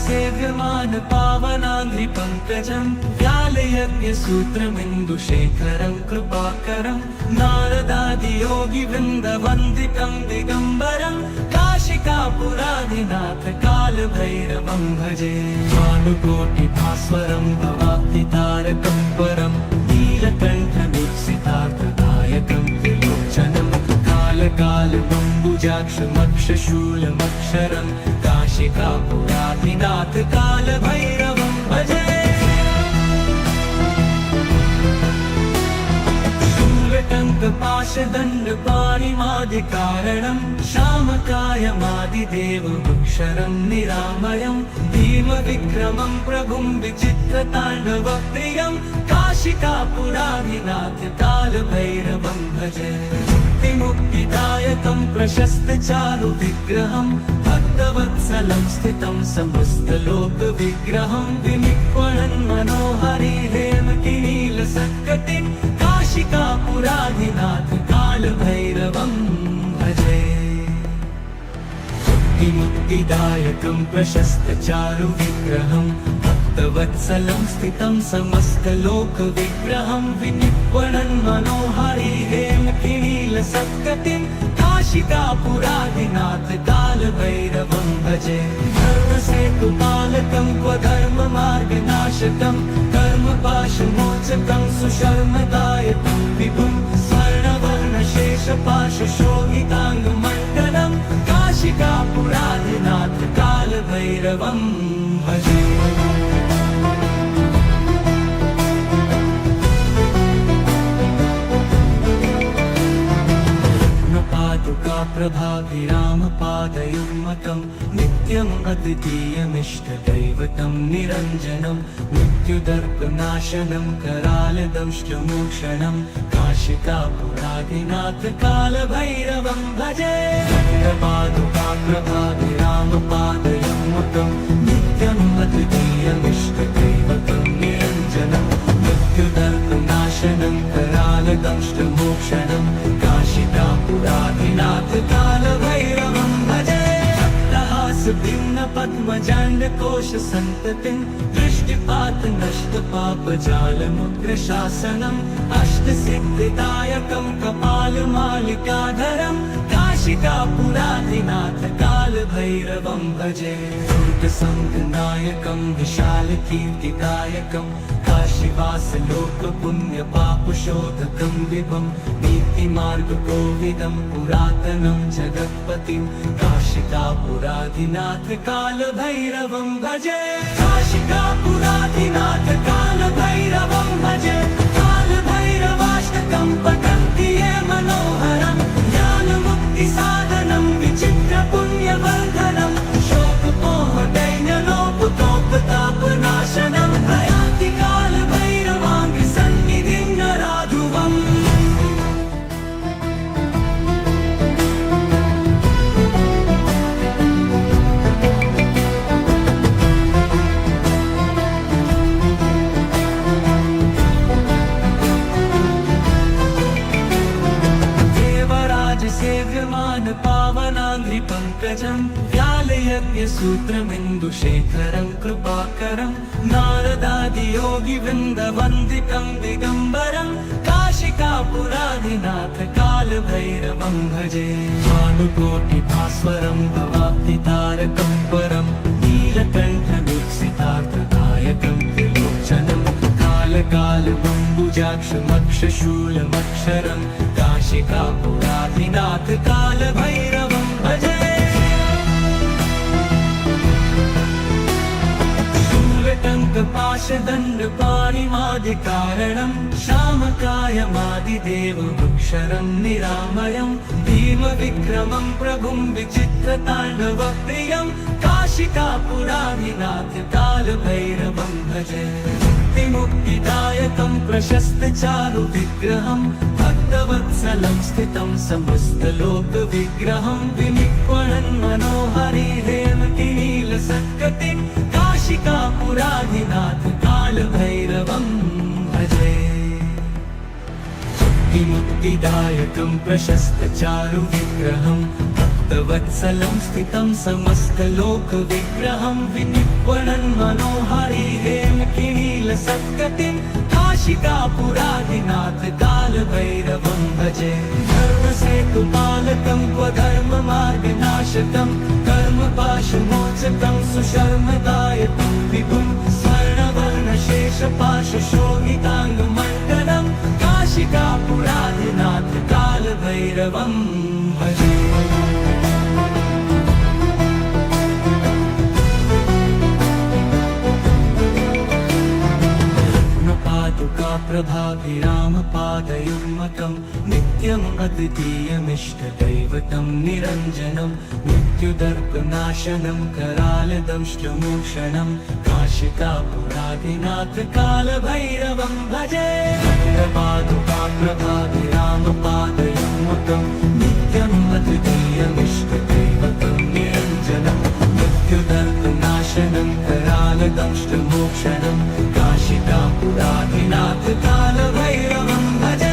सेव्यमान पावनाङ्घ्रिपङ्कजं व्यालयज्ञसूत्रमिन्दुशेखरं कृपाकरं नारदादियोगिवृन्दवन्दितं दिगम्बरं काशिकापुराधिनाथ कालभैरवं भजे भानुकोटिभास्वरं भवाब्धितारकं परं नीलकण्ठदीप्सितार्थदायकं कालकालकम्बुजाक्षमक्षशूलमक्षरं काशिकापुराधिनाथ कालभैरवं भजे शूलटङ्कपाशदण्डपाणिमादिकारणं श्यामकायमादिदेवमक्षरं निरामयं भीमविक्रमं प्रभुं विचित्रताण्डवप्रियं काशिकापुराधिनाथ कालभैरवं भजे मुक्तिदायकं प्रशस्तचारुविग्रहं भक्तवत्सलं स्थितं समस्तलोकविग्रहं विनिक्वणन् मनोहरि हेमकिनीलसत्कटिं काशिकापुराधिनाथ कालभैरवं भजे मुक्तिदायकं प्रशस्तचारुविग्रहं भक्तवत्सलं स्थितं समस्तलोकविग्रहं विनिक्वणन् मनोहरि हेमकिनीलसत्कटिं काशिकापुराधिनाथ कालभैरवं भजे धर्मसेतुपालकं क्वधर्ममार्गनाशकं कर्मपाशमोचकं सुशर्मदायकं विभुं स्वर्णवर्णशेषपाशशोभिताङ्गमण्डलं काशिकापुराधिनाथ कालभैरवं भजे प्रभाभिरामपादयुग्मकं नित्यम् अद्वितीयमिष्टदैवतं निरञ्जनं मृत्युदर्पनाशनं करालदंष्टमोक्षणं काशिकापुराधिनाथ कालभैरवं भजे प्रभाभिरामपादयुग्मकं नित्यम् अद्वितीयमिष्टदैवतं निरञ्जनं मृत्युदर्पनाशनं करालदंष्टमोक्षणं काशिकापुराधिनाथ कालभैरवं भजे भिन्नपद्मजाण्डकोशसन्ततिं दृष्टिपातनष्टपापजालमुग्रशासनम् अष्टसिद्धिदायकं कपालमालिकाधरं काशिकापुराधिनाथ कालभैरवं भजे दुर्गसङ्गनायकं विशालकीर्तिदायकं काशीवासलोकपुण्यपापशोधकं विभं नीतिमार्गकोविदं पुरातनं जगत्पतिं काशिकापुराधिनाथ कालभैरवं भजे काशिकापुराधिनाथ कालभैरवं भजे कालभैरवाष्टकं पठन्ति ये मनोहरं ज्ञानमुक्तिसाधनं विचित्रपुण्यवर्धनं शोकमोहदैन्यलोपतोपतापनाशनं प्रयान्ति कालभैरवाङ्घ्रिसन्निधिं नराधुवम् पावनाङ्घ्रिपङ्कजं व्यालयज्ञसूत्रमिन्दुशेखरं कृपाकरं नारदादियोगिवृन्दवन्दितं दिगम्बरं काशिकापुराधिनाथ कालभैरवं भजे भानुकोटिभास्वरं भवाब्धितारकं परं नीलकण्ठमीप्सितार्थदायकं त्रिलोचनं कालकालकम्बुजाक्षमक्षशूलमक्षरं काशिकापुराधिनाथ कालभैरवं भजे शूलटङ्कपाशदण्डपाणिमादिकारणं श्यामकायमादिदेवमक्षरं निरामयं भीमविक्रमं प्रभुं विचित्रताण्डवप्रियं काशिकापुराधिनाथ कालभैरवं भजे मुक्तिदायकं प्रशस्तचारुविग्रहं भक्तवत्सलं स्थितं समस्तलोकविग्रहं विनिक्वणन् मनोहरि हेमकिनीलसत्कटिं काशिकापुराधिनाथ कालभैरवं भजे मुक्तिदायकं प्रशस्तचारुविग्रहं भक्तवत्सलं स्थितं समस्तलोकविग्रहं विनिक्वणन् मनोहरि हेमकिनीलसत्कटिं काशिकापुराधिनाथ कालभैरवं भजे धर्मसेतुपालकं क्वधर्ममार्गनाशकं कर्मपाशमोचकं सुशर्मदायकं विभुं स्वर्णवर्णशेषपाशशोभिताङ्गमण्डलं काशिकापुराधिनाथ कालभैरवं भजे कपालकौस्तुभकाप्रभाभिरामपादयुग्मकं नित्यम् अद्वितीयमिष्टदैवतं निरञ्जनं मृत्युदर्पनाशनं करालदंष्टमोक्षणं काशिकापुराधिनाथकालभैरवं भजे पादुकाप्रभाभिरामपादयुग्मकं नित्यम् अद्वितीयमिष्टदैवतं निरञ्जनं मृत्युदर्पनाशनं करालदंष्टमोक्षणं काशिकापुराधिनाथकालभैरवं भजे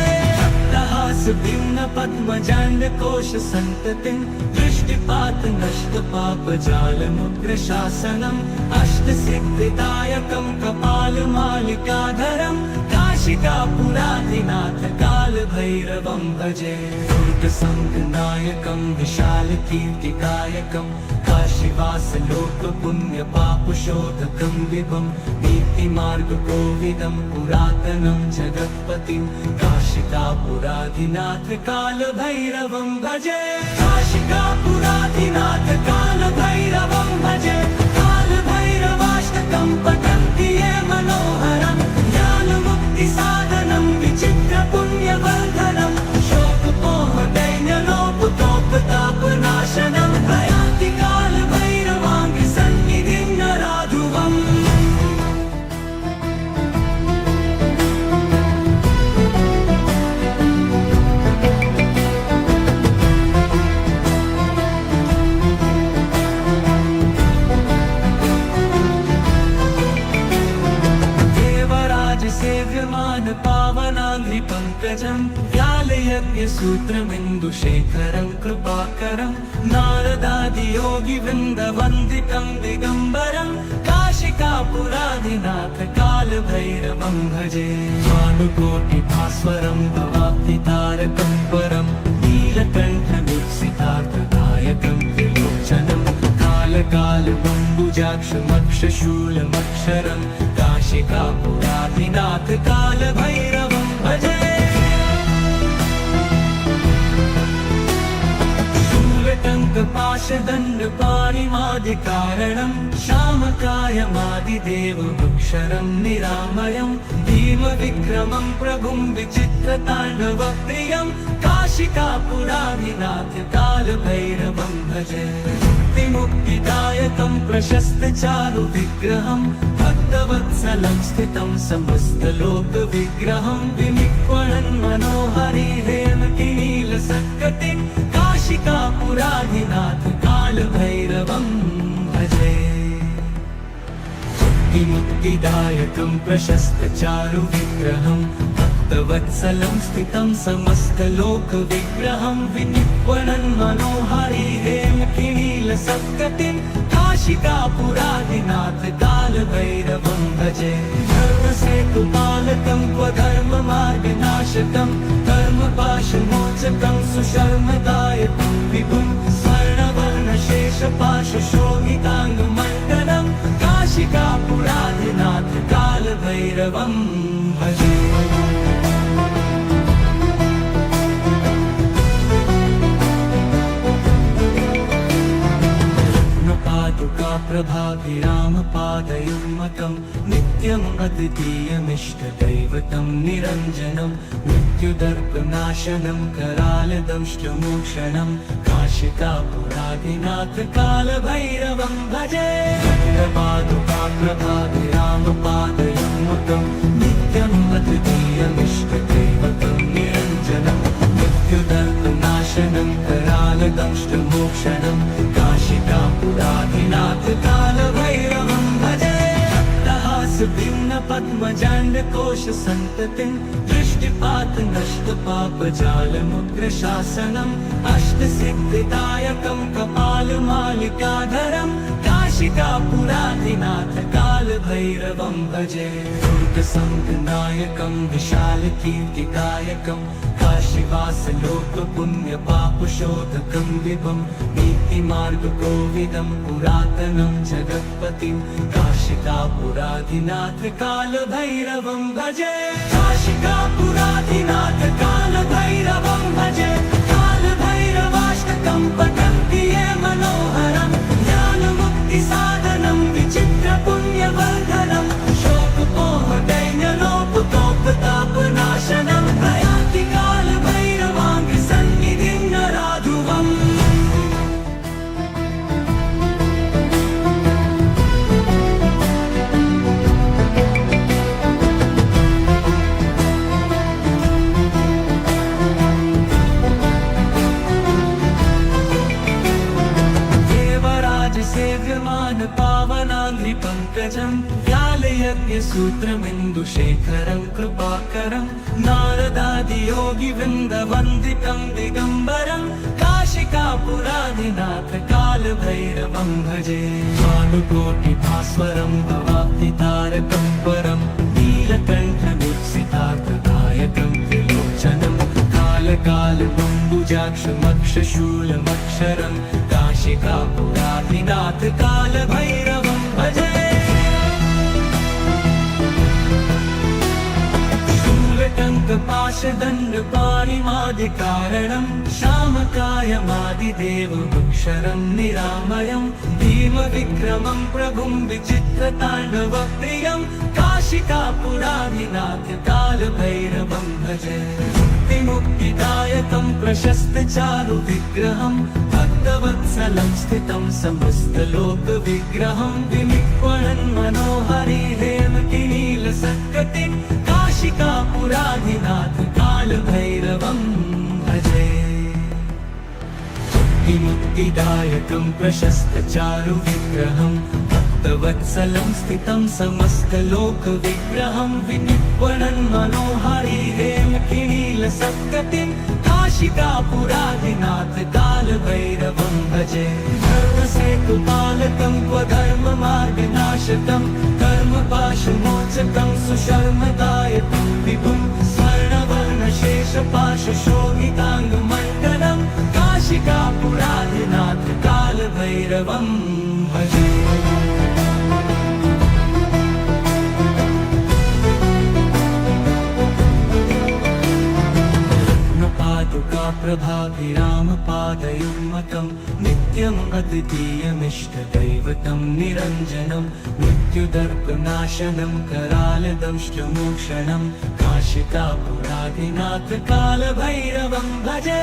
भिन्नपद्मजाण्डकोशसन्ततिं दृष्टिपात नष्टपापजालमुग्रशासनम् अष्टसिद्धिदायकं कपालमालिकाधरं काशिकापुराधिनाथकालभैरवं भजे दुर्गसङ्गनायकं विशालकीर्तिकायकं काशीवासलोकपुण्यपापशोधकं विभं नीतिमार्गकोविदं पुरातनं जगत्पतिं काशिकापुराधिनाथकालभैरवं भजे काशिकापुराधिनाथकालभैरवं भजे कालभैरवाष्टकं पठन्ति ये मनोहरं ज्ञानमुक्तिसाधनं विचित्रपुण्यवर्धनं शोकपोहदैन्यलोपतोपतापनाशनं प्रयान्ति कालभैरवाङ्गसन्निधिं नराधुवम् सेव्यमान पावनाङ्घ्रिपङ्कजं व्यालयज्ञसूत्रमिन्दुशेखरं कृपाकरं नारदादियोगिवृन्दवन्दितं दिगम्बरं काशिकापुराधिनाथकालभैरवं भजे भानुकोटिभास्वरं भवाब्धितारकं परं नीलकण्ठवीक्षितार्थदायकं त्रिलोचनं कालकालबम्बुजाक्षमक्षशूलमक्षरं काशिकापुराधिनाथकालभैरवं भजे शूलटङ्कपाशदण्डपाणिमादिकारणं श्यामकायमादिदेवमक्षरं निरामयं भीमविक्रमं प्रभुं विचित्रताण्डवप्रियं काशिकापुराधिनाथकालभैरवं भजे मुक्तिदायकं प्रशस्तचारुविग्रहं भक्तवत्सलं स्थितं समस्तलोकविग्रहं विनिक्वणन् मनोहरिहेमकिनीलसत्कटिं काशिकापुराधिनाथकालभैरवं भजे मुक्तिदायकं प्रशस्तचारुविग्रहं भक्तवत्सलं स्थितं समस्तलोकविग्रहं विनिक्वणन् मनोहरिहेमकिनीलसत्कटिं काशिकापुराधिनाथकालभैरवं भजे धर्मसेतुपालकं स्वधर्ममार्गनाशकं कर्मपाशमोचकं सुशर्मदायकं विभुं स्वर्णवर्णशेषपाशशोभिताङ्गमण्डलं काशिकापुराधिनाथकालभैरवं भजे प्रभाभिरामपादयुग्मकं नित्यम् अद्वितीयमिष्टदैवतं निरञ्जनं मृत्युदर्पनाशनं करालदंष्टमोक्षणं काशिकापुराधिनाथकालभैरवं भजे पादुकाप्रभाभिरामपादयुग्मकं नित्यम् अद्वितीयमिष्टदैवतं निरञ्जनं मृत्युदर्पनाशनं करालदंष्टमोक्षणं काशिकापुराधिनाथकालभैरवं भजे भिन्नपद्मजाण्डकोशसन्ततिं दृष्टिपात नष्टपापजालमुग्रशासनम् अष्टसिद्धिदायकं कपालमालिकाधरं काशिकापुराधिनाथकालभैरवं भजे दुर्गसङ्गनायकं विशालकीर्तिकायकं काशीवासलोकपुण्यपापशोधकं विभं नीतिमार्गकोविदं पुरातनं जगत्पतिं काशिकापुराधिनाथकालभैरवं भजे काशिकापुराधिनाथकालभैरवं भजे कालभैरवाष्टकं पठन्ति ये मनोहरं ज्ञानमुक्तिसाधनं विचित्रपुण्यवर्धनं शोकपोहदैन्यलोपतोपताप व्यालयज्ञसूत्रमिन्दुशेखरं कृपाकरं नारदादियोगिवृन्दवन्दितं दिगम्बरं काशिकापुरादिनाथ कालभैरवं भजे भानुकोटिभास्वरं भवाब्धितारकं परं नीलकण्ठमीप्सितार्थदायकं त्रिलोचनं कालकालबम्बुजाक्षमक्षशूलमक्षरं काशिकापुरादिनाथ कालभैरवं भजे शूलटङ्कपाशदण्डपाणिमादिकारणं श्यामकायमादिदेवमक्षरं निरामयं भीमविक्रमं प्रभुं विचित्रताण्डवप्रियं काशिकापुरादिनाथ कालभैरवं भजे मुक्तिदायकं प्रशस्तचारुविग्रहं भक्तवत्सलं स्थितं समस्तलोकविग्रहं विनिक्वणन् मनोहरि हेमकिनीलसत्कटिं काशिकापुरादिनाथ कालभैरवं भजे मुक्तिदायकं प्रशस्तचारुविग्रहं भक्तवत्सलं स्थितं समस्तलोकविग्रहं विनिक्वणन् मनोहरि हेमकिनीलसत्कटिं काशिकापुरादिनाथ कालभैरवं भजे धर्मसेतुपालकं क्वधर्ममार्गनाशकं कर्मपाशमोचकं सुशर्मदायकं विभुं स्वर्णवर्णशेषपाशशोभिताङ्गमण्डलं काशिकापुरादिनाथ कालभैरवं भजे प्रभाभिरामपादयुग्मकं नित्यम् अद्वितीयमिष्टदैवतं निरञ्जनं मृत्युदर्पनाशनं करालदंष्टमोक्षणं काशिकापुरादिनाथ कालभैरवं भजे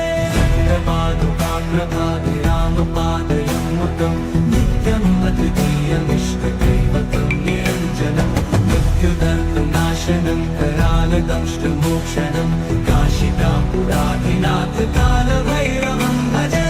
प्रभाभिरामपादयुग्मकं नित्यम् अद्वितीयमिष्टदैवतं निरञ्जनं मृत्युदर्पनाशनं करालदंष्टमोक्षणं काशिकापुरादिनाथ कालभैरवं भजे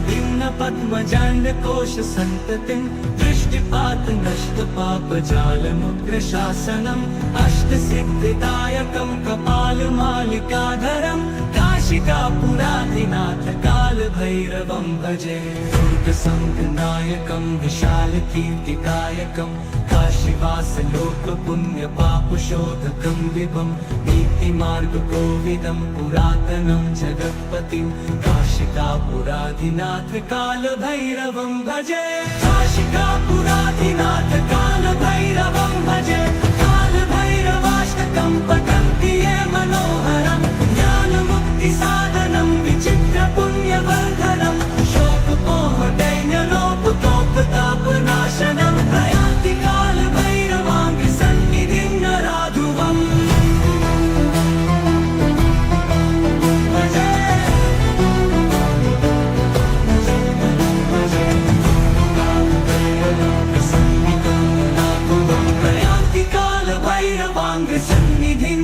भिन्नपद्मजाण्डकोशसन्ततिं दृष्टिपातनष्टपापजालमुग्रशासनम् अष्टसिद्धिदायकं कपालमालिकाधरं काशिकापुरादिनाथ कालभैरवं भजे दुर्गसङ्गनायकं विशालकीर्तिदायकं काशीवासलोकपुण्यपापशोधकं विभं नीतिमार्गकोविदं पुरातनं जगत्पतिं काशिकापुरादिनाथ कालभैरवं भजे काशिकापुरादिनाथ कालभैरवं भजे कालभैरवाष्टकं पठन्ति ये मनोहरं ज्ञानमुक्तिसाधनं विचित्रपुण्यवर्धनं शोकमोहदैन्यलोपतोपतापनाशनं प्रयान्ति कालभैरवाङ्घ्रिसन्निधिं नराधुवम् प्रयान्ति कालभैरवाङ्घ्रिसन्निधिं